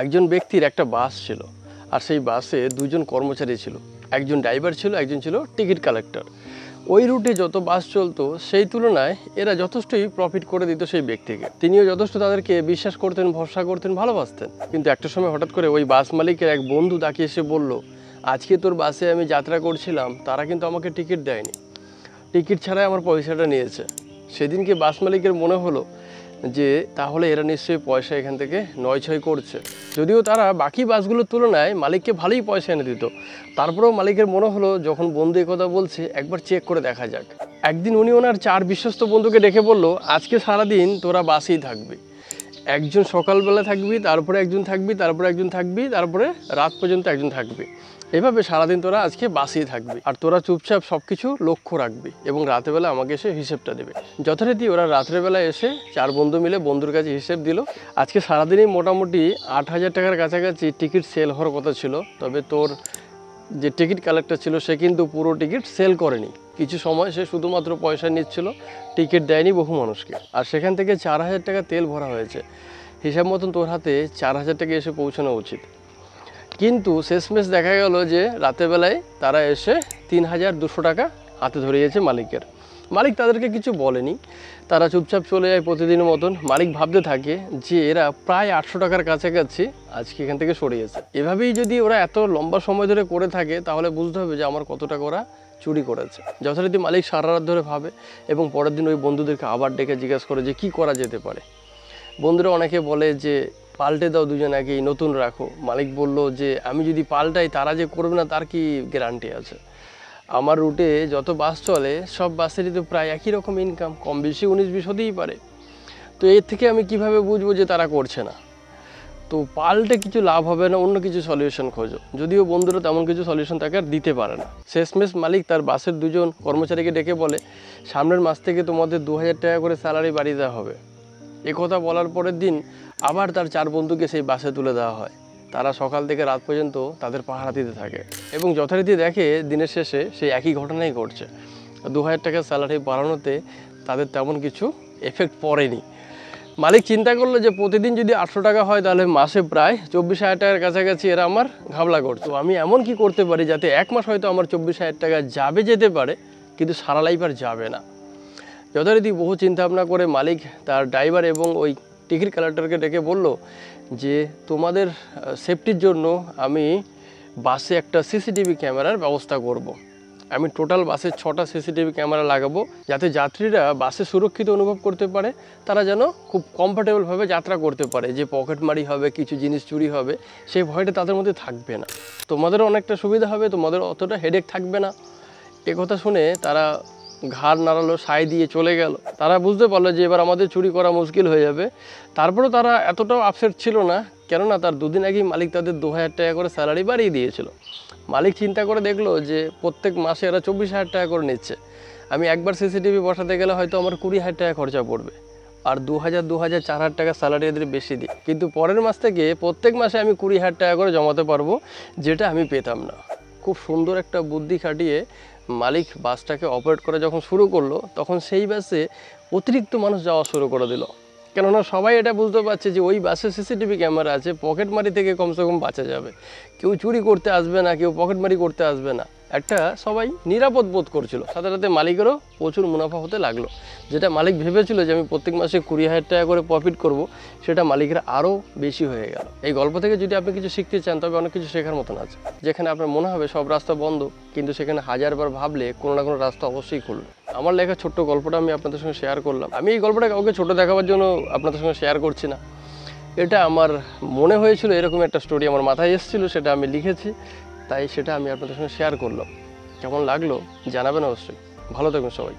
একজন ব্যক্তির একটা বাস ছিল, আর সেই বাসে দুজন কর্মচারী ছিল, একজন ড্রাইভার ছিল, একজন ছিল টিকিট কালেক্টর। ওই রুটে যত বাস চলতো সেই তুলনায় এরা যথেষ্টই প্রফিট করে দিত সেই ব্যক্তিকে। তিনিও যথেষ্ট তাদেরকে বিশ্বাস করতেন, ভরসা করতেন, ভালোবাসতেন। কিন্তু একটা সময় হঠাৎ করে ওই বাস মালিকের এক বন্ধু তাকে এসে বলল, আজকে তোর বাসে আমি যাত্রা করছিলাম, তারা কিন্তু আমাকে টিকিট দেয়নি, টিকিট ছাড়াই আমার পয়সাটা নিয়েছে। সেদিনকে বাস মালিকের মনে হলো যে তাহলে এরা নিশ্চয়ই পয়সা এখান থেকে নয় ছয় করছে। যদিও তারা বাকি বাসগুলোর তুলনায় মালিককে ভালোই পয়সা এনে দিত, তারপরেও মালিকের মনে হলো যখন বন্ধু কথা বলছে একবার চেক করে দেখা যাক। একদিন উনি ওনার 4 বিশ্বস্ত বন্ধুকে ডেকে বলল, আজকে সারাদিন তোরা বাসেই থাকবি, একজন সকালবেলা থাকবি, তারপরে একজন থাকবি, তারপরে একজন থাকবি, তারপরে রাত পর্যন্ত একজন থাকবি। এভাবে সারাদিন তোরা আজকে বাসেই থাকবি, আর তোরা চুপচাপ সব কিছু লক্ষ্য রাখবি এবং রাতেরবেলা আমাকে এসে হিসেবটা দেবে। যথারীতি ওরা রাত্রেবেলা এসে 4 বন্ধু মিলে বন্ধুর কাছে হিসেব দিল। আজকে সারাদিনই মোটামুটি 8,000 টাকার কাছাকাছি টিকিট সেল হওয়ার কথা ছিল। তবে তোর যে টিকিট কালেক্টর ছিল সে কিন্তু পুরো টিকিট সেল করেনি, কিছু সময় সে শুধুমাত্র পয়সা নিচ্ছিল, টিকিট দেয়নি বহু মানুষকে। আর সেখান থেকে 4,000 টাকা তেল ভরা হয়েছে, হিসাব মতন তোর হাতে 4,000 টাকা এসে পৌঁছানো উচিত। কিন্তু শেষমেশ দেখা গেল যে রাতেরবেলায় তারা এসে 3,200 টাকা হাতে ধরিয়েছে মালিকের। মালিক তাদেরকে কিছু বলেনি, তারা চুপচাপ চলে যায় প্রতিদিনের মতন। মালিক ভাবতে থাকে যে এরা প্রায় 800 টাকার কাছাকাছি আজকে এখান থেকে সরিয়েছে। এভাবেই যদি ওরা এত লম্বা সময় ধরে করে থাকে তাহলে বুঝতে হবে যে আমার কত টাকা ওরা চুরি করেছে। যথারীতি মালিক সারা রাত ধরে ভাবে এবং পরের দিন ওই বন্ধুদেরকে আবার ডেকে জিজ্ঞাসা করে যে কী করা যেতে পারে। বন্ধুরা অনেকে বলে যে পাল্টে দাও দুজনাকেই, নতুন রাখো। মালিক বলল যে আমি যদি পাল্টাই তারা যে করবে না তার কি গ্যারান্টি আছে? আমার রুটে যত বাস চলে সব বাসেরই তো প্রায় একই রকম ইনকাম, কম বেশি 19-20 হতেই পারে। তো এর থেকে আমি কিভাবে বুঝবো যে তারা করছে না? তো পাল্টে কিছু লাভ হবে না, অন্য কিছু সলিউশন খোঁজো। যদিও বন্ধুরা তেমন কিছু সলিউশন তাকে আর দিতে পারে না। শেষমেশ মালিক তার বাসের 2জন কর্মচারীকে ডেকে বলে, সামনের মাস থেকে তোমাদের 2,000 টাকা করে স্যালারি বাড়িয়ে দেওয়া হবে। কথা বলার পরের দিন আবার তার 4 বন্ধুকে সেই বাসে তুলে দেওয়া হয়। তারা সকাল থেকে রাত পর্যন্ত তাদের পাহারা দিতে থাকে এবং যথারীতি দেখে দিনের শেষে সেই একই ঘটনাই ঘটছে। 2,000 টাকা স্যালারি বাড়ানোতে তাদের তেমন কিছু এফেক্ট পড়েনি। মালিক চিন্তা করলো যে প্রতিদিন যদি 800 টাকা হয় তাহলে মাসে প্রায় 24,000 টাকার কাছাকাছি এরা আমার ঘাবলা করছে। তো আমি এমন কি করতে পারি যাতে এক মাস হয়তো আমার 24,000 টাকা যাবে যেতে পারে, কিন্তু সারা লাইফ আর যাবে না। যথারীতি বহু চিন্তা ভাবনা করে মালিক তার ড্রাইভার এবং ওই টিকিট কালেক্টরকে ডেকে বলল যে তোমাদের সেফটির জন্য আমি বাসে একটা সিসিটিভি ক্যামেরার ব্যবস্থা করব। আমি টোটাল বাসে 6টা সিসিটিভি ক্যামেরা লাগাবো, যাতে যাত্রীরা বাসে সুরক্ষিত অনুভব করতে পারে, তারা যেন খুব কমফোর্টেবলভাবে যাত্রা করতে পারে। যে পকেটমারি হবে, কিছু জিনিস চুরি হবে, সেই ভয়টা তাদের মধ্যে থাকবে না। তোমাদেরও অনেকটা সুবিধা হবে, তোমাদের অতটা হেডেক থাকবে না। কথা শুনে তারা ঘাড় নাড়ালো, সায় দিয়ে চলে গেল। তারা বুঝতে পারলো যে এবার আমাদের চুরি করা মুশকিল হয়ে যাবে। তারপরেও তারা এতটাও আপসেট ছিল না, কেননা তার 2 দিন আগেই মালিক তাদের 2,000 টাকা করে স্যালারি বাড়িয়ে দিয়েছিল। মালিক চিন্তা করে দেখলো যে প্রত্যেক মাসে এরা 24,000 টাকা করে নিচ্ছে, আমি একবার সিসিটিভি বসাতে গেলে হয়তো আমার 20,000 টাকা খরচা পড়বে, আর 2,000, 4,000 টাকা স্যালারি এদের বেশি দিই। কিন্তু পরের মাস থেকে প্রত্যেক মাসে আমি 20,000 টাকা করে জমাতে পারবো, যেটা আমি পেতাম না। খুব সুন্দর একটা বুদ্ধি খাটিয়ে মালিক বাসটাকে অপারেট করা যখন শুরু করলো, তখন সেই বাসে অতিরিক্ত মানুষ যাওয়া শুরু করে দিল। কেননা সবাই এটা বুঝতে পারছে যে ওই বাসে সিসিটিভি ক্যামেরা আছে, পকেটমারি থেকে কমসে কম বাঁচা যাবে। কেউ চুরি করতে আসবে না, কেউ পকেটমারি করতে আসবে না। একটা সবাই নিরাপদ বোধ করছিল। সাথে সাথে মালিকেরও প্রচুর মুনাফা হতে লাগলো। যেটা মালিক ভেবেছিল যে আমি প্রত্যেক মাসে 20,000 টাকা করে প্রফিট করব, সেটা মালিকের আরও বেশি হয়ে গেল। এই গল্প থেকে যদি আপনি কিছু শিখতে চান, তবে অনেক কিছু শেখার মতন আছে। যেখানে আপনার মনে হবে সব রাস্তা বন্ধ, কিন্তু সেখানে 1000বার ভাবলে কোনো না কোনো রাস্তা অবশ্যই খুলবে। আমার লেখা ছোট্ট গল্পটা আমি আপনাদের সঙ্গে শেয়ার করলাম। আমি এই গল্পটা কাউকে ছোটো দেখাবার জন্য আপনাদের সঙ্গে শেয়ার করছি না। এটা আমার মনে হয়েছিল, এরকম একটা স্টোরি আমার মাথায় এসেছিলো, সেটা আমি লিখেছি, তাই সেটা আমি আপনাদের সঙ্গে শেয়ার করলাম। কেমন লাগলো জানাবেন অবশ্যই। ভালো থাকবেন সবাই।